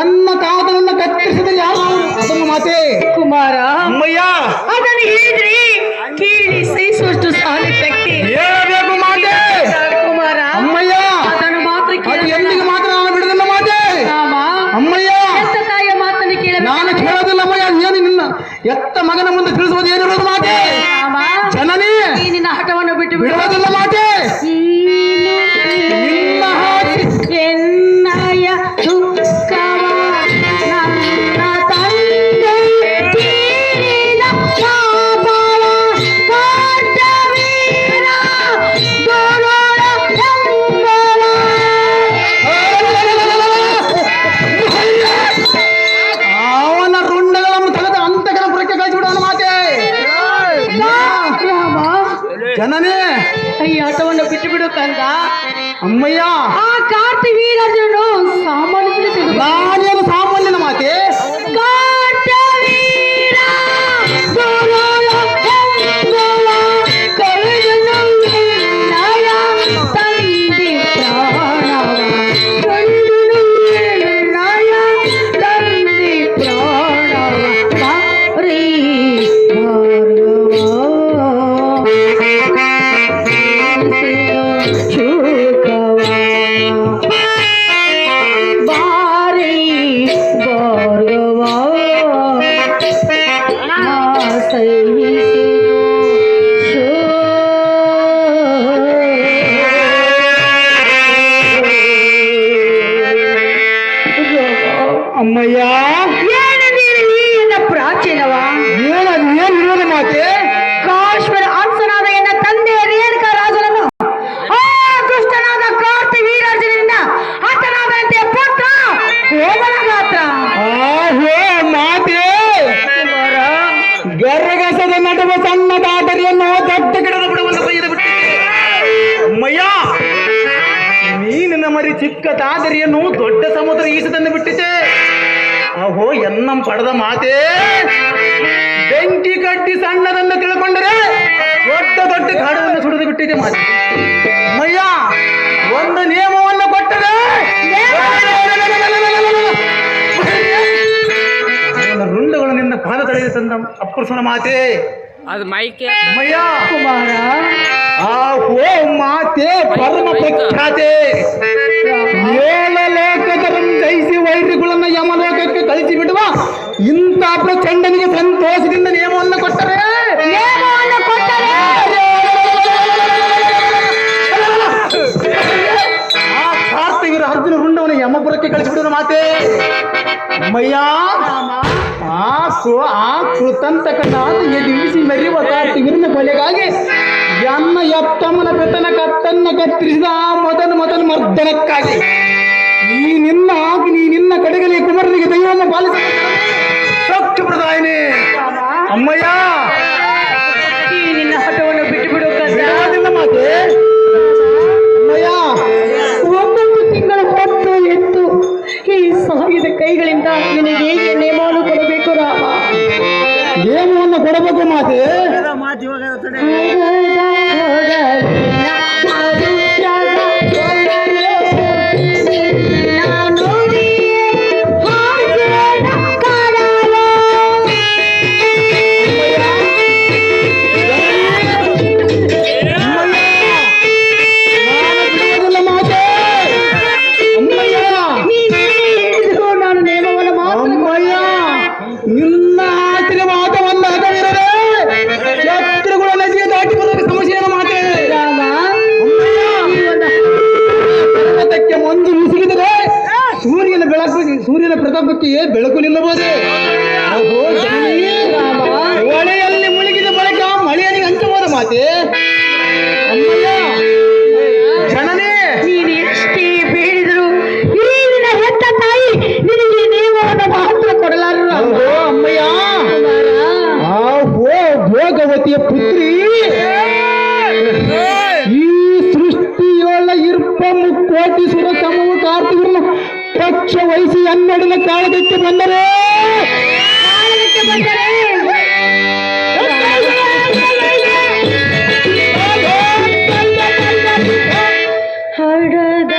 ಎನ್ನ ಕಾದನನ್ನ ಕತ್ತರಿಸಿದ ಯಾರು ಅದನ್ನು ಮಾತೆ ಕುಮಾರ ಅಮ್ಮಯ್ಯ ಅದನ್ನು ಹೇಳಿದ್ರಿ ಕೇಳಿ ಸಹಿಸುವಷ್ಟು ಸಾಲ ಶಕ್ತಿ ಹೇಳಬೇಕು ಮಾತೆ ಕುಮಾರ ಅಮ್ಮಯ್ಯ ಅದನ್ನು ಮಾತ್ರ ಅದು ಎಂದಿಗೆ ಮಾತ್ರ ನಾನು ಬಿಡುದಿಲ್ಲ ಮಾತೆ ರಾಮ ಅಮ್ಮಯ್ಯ ಎತ್ತ ತಾಯಿಯ ಮಾತನ್ನು ಕೇಳಬೇಕು ನಾನು ಕೇಳೋದಿಲ್ಲ ಅಮ್ಮಯ್ಯ ಏನು ನಿನ್ನ ಎತ್ತ ಮಗನ ಮುಂದೆ ತಿಳಿಸುವುದು ಏನಿರೋದು ಮಾತೆ ರಾಮ ಜನನಿ ಈ ನಿನ್ನ ಹಠವನ್ನು ಬಿಟ್ಟು ಬಿಡುವುದಿಲ್ಲ ಮಾತೆ ನಿನ್ನ ಹಾಕಿ ಎನ್ನಯ ದುಃಖವ ನನ್ನ ತಂದೆ ತೀರಿದ ಪಾಪವ ಕಾಟವೀರ ದುರುಳ ಎಂಬವ. ಅವನ ರುಂಡಗಳನ್ನು ತೆಗೆದು ಅಂತಕನ ಪುರಕ್ಕೆ ಕಳಿಸಿಬಿಡೋಣ ಮಾತೆ ರಾಮ ಜನನೇ ಈ ಆಟವನ್ನು ಬಿಟ್ಟು ಬಿಡು ಕಂದ. ಅಮ್ಮಯ್ಯ ಆ ಕಾರ್ತಿವೀರನು ಸಾಮಾನ್ಯ ನಾನೇನು ಸಾಮಾನ್ಯನ ಮಾತೆ ಕಾಟವೀರ ದುರುಳ ಎಂಬವ ಕಳೆದನು ಎನ್ನಯ ತಂದೆ ಪ್ರಾಣವ ಕಂಡನು ಎನ್ನಯ ತಂದೆ ಪ್ರಾಣವ ಬಾರಿ ಬಾರಿ ಗೌರವ ಅಮ್ಮಯ್ಯ ಏನಂದಿರಲಿ ಎನ್ನ ಪ್ರಾಚೀನವ ಏನಿರೋದು ಮಾತೆ ಕಾಶ್ಮೀರ ಅರಸನಾದ ಎನ್ನ ತಂದೆ ರೇಣುಕ ರಾಜನನ್ನು ಆ ದುಷ್ಟನಾದ ಕಾರ್ತಿವೀರಾರ್ಜುನನಿಂದ ಹತನಾದಂತೆ ಪುತ್ರ ಹೋಮನ ಗಾತ್ರ ಆಹೋ ಮಾತೆ ಗರ್ಗಸದ ನಡುವ ಸಣ್ಣ ದಾಟರಿಯನ್ನು ದೊಡ್ಡ ಗಿಡದ ಬುಡವನ್ನು ಕೊಯ್ದು ಬಿಟ್ಟಿದೆ ಅಮ್ಮಯ್ಯ ಮೀನಿನ ಮರಿ ಚಿಕ್ಕ ತಾದರಿಯನ್ನು ದೊಡ್ಡ ಸಮುದ್ರ ಈಸದಂದು ಬಿಟ್ಟಿದೆ ಅಹೋ ಎನ್ನಂ ಪಡೆದ ಮಾತೆ ಬೆಂಕಿ ಕಟ್ಟಿ ಸಣ್ಣದನ್ನು ತಿಳ್ಕೊಂಡರೆ ದೊಡ್ಡ ದೊಡ್ಡ ಕಾಡುವನ್ನು ಸುಡಿದು ಬಿಟ್ಟಿದೆ ಮಾತೆ ಅಮ್ಮಯ್ಯ ಒಂದು ನಿಯಮವನ್ನು ಕೊಟ್ಟರೆ ಅವನ ರುಂಡಗಳು ನಿನ್ನ ಪಾದ ತಡೆದು ತಂದ ಅಪ್ಪರ್ಸನ ಮಾತೆ ಅದು ಮೈಕೆ ಅಮ್ಮಯ್ಯ ಕುಮಾರ ಆಹೋ ಮಾತೆ ಪರಮ ಪ್ರಖ್ಯಾತೆ ಏಳು ಲೋಕಗಳನ್ನು ಜಯಿಸಿ ವೈರಿಗಳನ್ನ ಯಮಲೋಕಕ್ಕೆ ಕಳಿಸಿ ಬಿಡುವ ಇಂಥ ಪ್ರಚಂಡನಿಗೆ ಸಂತೋಷದಿಂದ ನಿಯಮವನ್ನು ಕೊಟ್ಟರೆ ಆ ಕಾರ್ತಿವೀರ ಅರ್ಜುನ ರುಂಡವನ್ನು ಯಮಪುರಕ್ಕೆ ಕಳಿಸಿಬಿಡುವ ಮಾತೆ ಅಮ್ಮಯ್ಯ ಆ ಕೃತಂತಕನಾದ ಎದಿರಿಸಿ ಮೆರೆಯುವ ಕಾರ್ತಿವೀರನ ಕೊಲೆಗಾಗಿ ಎನ್ನ ಎತ್ತಮ್ಮನ ಬೆತ್ತನ ಕತ್ತನ್ನ ಕತ್ತರಿಸಿದ ಆ ಮೊದಲು ಮರ್ದನಕ್ಕಾಗಿ ನೀ ನಿನ್ನ ಕಡೆಗಲಿ ಕುಮಾರನಿಗೆ ದೈವವನ್ನು ಪಾಲಿಸ ಶಕ್ತಿ ಪ್ರದಾಯನೆ ಅಮ್ಮಯ್ಯ ಈ ನಿನ್ನ ಹಠವನ್ನು ಬಿಟ್ಟು ಬಿಡು ಬಿಡೋದಿಲ್ಲ ಮಾತೆ ಅಮ್ಮಯ್ಯ ಒಂಬತ್ತು ತಿಂಗಳ ಹೊತ್ತು ಎತ್ತು ಈ ಸಾವಿದ ಕೈಗಳಿಂದ ನಿನಗೆ ಹೇಗೆ ನೇಮವನ್ನು ಕೊಡಬೇಕು ರಾಮ ನೇಮವನ್ನು ಕೊಡಬೇಕು ಮಾತೆ ನಿನ್ನ ಆಶೀರ್ವಾದವನ್ನು ಹಗಲಿರದೆ ಶತ್ರುಗಳ ನದಿಗೆ ದಾಟಿ ಬರುವ ಸಮಸ್ಯೆಯನ್ನು ಮಾತೆ ಪರ್ವತಕ್ಕೆ ಮಂಜು ಮುಸುಗಿದರೆ ಸೂರ್ಯನ ಪ್ರತಾಪಕ್ಕೆ ಬೆಳಕು ನಿಲ್ಲಬಹುದೇ ಹೊಳೆಯಲ್ಲಿ ಮುಳುಗಿದ ಬಳಿಕ ಮಳೆಯನಿಗೆ ಹಂಚಬಹುದ ಮಾತೆ ಅಮ್ಮಯ್ಯ ಜನನೇ ನೀನು ಎಷ್ಟೇ ಬೇಡಿದ್ರು ಈ ನಿನ್ನ ಹೆತ್ತ ತಾಯಿ ನಿನಗೆ ನೇಮವನ್ನು ಮಾತ್ರ ಕೊಡಲಾರರು ರಾಮ. ಅಮ್ಮಯ್ಯ ಭೋಗವತಿಯ ಪುತ್ರಿ ಈ ಸೃಷ್ಟಿಯೊಳ ಇರ್ಪ ಮುಕ್ಕೋಟಿ ಸುರ ಸಮೂಹ ಕಾರ್ತಿವೀರನ ಪಕ್ಷ ವಹಿಸಿ ಹನ್ನೆರಡನ ಕಾಲದಕ್ಕೆ ಬಂದರೆ ಹಡದ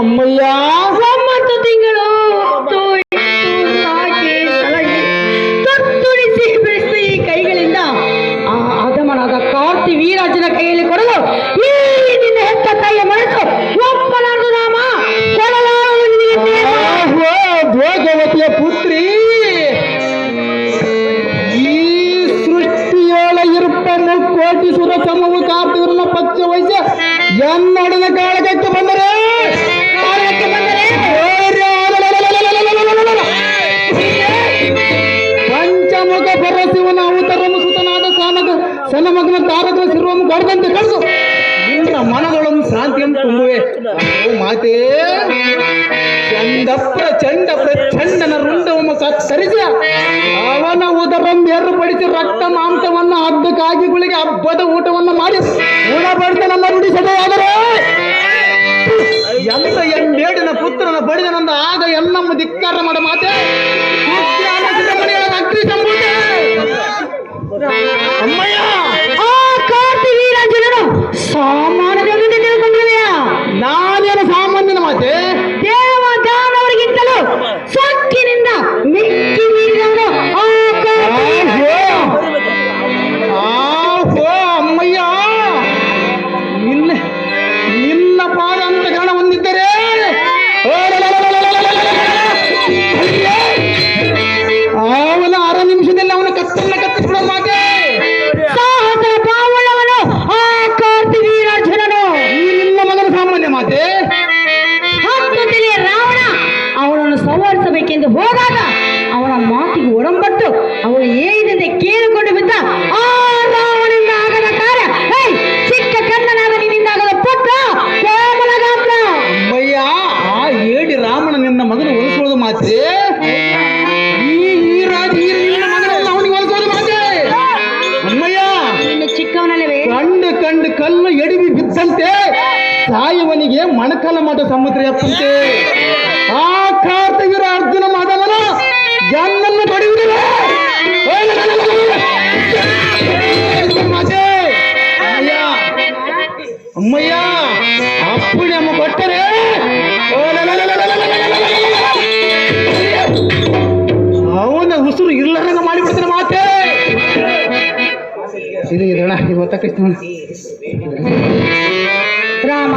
ಅಮ್ಮಯ್ಯ 9 ತಿಂಗಳು ಹೊತ್ತು ಇಟ್ಟು ಸಾಕಿ ಸಲಹಿ ಕತ್ತುರಿಸಿ ಬೆಳೆಸಿದ ಈ ಕೈಗಳಿಂದ ಆ ಅಧಮನಾದ ಕಾರ್ತಿ ವೀರಾಜನ ಕೈಯಲ್ಲಿ ಕೊಡಲು ಈ ನಿನ್ನ ಹೆತ್ತ ಕೈಯ ಮನಸ್ಸು ಒಪ್ಪಲಾರದು ರಾಮ, ಕೊಡಲಾರದು ನಿನಗೆ. ಭೋಗವತಿಯ ಪುತ್ರಿ, ಈ ಸೃಷ್ಟಿಯೊಳ ಇರುಪ ಕೋಟಿ ಸುರ ಸಮವು ಕಾರ್ತಿವರನ್ನ ಪಕ್ಷ ವಹಿಸ ಎನ್ನಡಿನ ಕಾಳಗಕ್ಕೆ ಬಂದರೆ ಪಂಚಮುಖ ಪರಶಿವನ ಅವತರಮ ಸುತನಾದ ಸನಮಗ್ನ ತಾರಕ ಶಿರೋಮ ಗರ್ದಂತೆ ಕಳೆದು ನಿನ್ನ ಮನದೊಳಂ ಶಾಂತಿಯನ್ನು ತುಂಬುವೆ. ಮಾತೇ ಚಂಡ ಪ್ರಚಂಡನ ರುಂಡವಮ್ಮ ಕತ್ತರಿಸಿ ಅವನ ಉದರಂ ಏರ್ಪಡಿಸಿ ರಕ್ತ ಮಾಂಸವನ್ನು ಹಬ್ಬಕ್ಕಾಗಿಗಳಿಗೆ ಹಬ್ಬದ ಊಟವನ್ನು ಮಾಡಿ ಉಣಬಡಿಸಿ ನಮ್ಮ ನುಡಿ ಸೆಡೆಯಾದರೆ ಎಂತ ಎಂಬೇಡಿನ ಪುತ್ರನ ಬಡಿದನಂದ ಆಗ ಎನ್ನಮ್ಮ ಧಿಕ್ಕಾರ ಮಾಡ ಮಾತೆ ಅಗ್ನಿ ಸಂಬೂತೆ. ಅಮ್ಮಯ್ಯ, ಆ ಕಾರ್ತಿ ವೀರಾಂಜನನು ಸಾಮಾನ್ಯದಿಂದ ತಿಳ್ಕೊಂಡಿದೆಯಾ? ನಾನೇನು ಸಾಮಾನ್ಯನ ಮಾತೆ? ದೇವ ದಾನವರಿಗಿಂತಲೂ ಸೊಕ್ಕಿನಿಂದ ಮಿಕ್ಕಿ ಮೀರಿದವನು ಆ ಕಾರ್ತಿ. ಆಹೋ ಅಮ್ಮಯ್ಯ, ನಿನ್ನ ಪಾದ ಅಂತ ಕಾರಣ ಹೊಂದಿದ್ದರೆ ಅವನ 6 ನಿಮಿಷದಲ್ಲಿ ಅವನ ಕತ್ತಿಸ್ಬಿಡೋ ಮಾತೆ. ಸಾಹಸದ ಪಾವುಳ್ಳವನು ಆ ಕಾರ್ತಿ ವೀರಾರ್ಜುನನು. ಈ ನಿನ್ನ ಮಗನ ಸಾಮಾನ್ಯ ಮಾತೆ? ಹತ್ತು ತಲೆಯ ರಾವಣ ಅವನನ್ನು ಸಂಹರಿಸಬೇಕೆಂದು ಹೋದಾಗ ಅವನ ಮಾತಿಗೆ ಒಡಂಬಟ್ಟು ಅವನು ಏನಿಂದ ಕೇಳಿಕೊಂಡು ಬಿದ್ದ ಆ ರಾವಣನಿಂದ ಆಗದ ಕಾರ್ಯ, ಚಿಕ್ಕ ಕಣ್ಣನಾದ ನಿನ್ನಿಂದ ಆಗದ ಪುತ್ರ ಕೋಮಲ ಗಾತ್ರ. ಅಮ್ಮಯ್ಯ, ಆ ಏಡಿ ರಾಮನ ನಿನ್ನ ಮಗನ ಹೊಲಿಸೋದು ಮಾತೆ? ನಿನ್ನ ಮಗನನ್ನು ಅವನಿಗೆ ಹೊಲಿಸೋದು ಮಾತೆ? ಅಮ್ಮಯ್ಯ, ಇನ್ನು ಚಿಕ್ಕವನಲ್ಲವೇ? ಕಂಡು ಕಲ್ಲು ಎಡಿಬಿ ಬಿದ್ದಂತೆ ಸಾಯುವನಿಗೆ ಮಣಕಲ ಮಠ ಸಮುದ್ರ ಎಪ್ಪಂತೆ ಆ ಕಾರ್ತಿವೀರ ಅರ್ಜುನ ಮಾಧವನ ಜನ್ನನ್ನು ಪಡೆಯುವುದಿಲ್ಲ ಮಾತೆ. ಅಮ್ಮಯ್ಯ, ಅಪ್ಪಣೆ ಅಮ್ಮ ಕೊಟ್ಟರೆ ಅವನ ಉಸಿರು ಇಲ್ಲದಂಗ ಮಾಡಿಬಿಡ್ತಾನೆ ಮಾತೆ. ಇದು ಇದಣ್ಣ, ಇದು ಗೊತ್ತಾಗ್ತೈತೆ ರಾಮ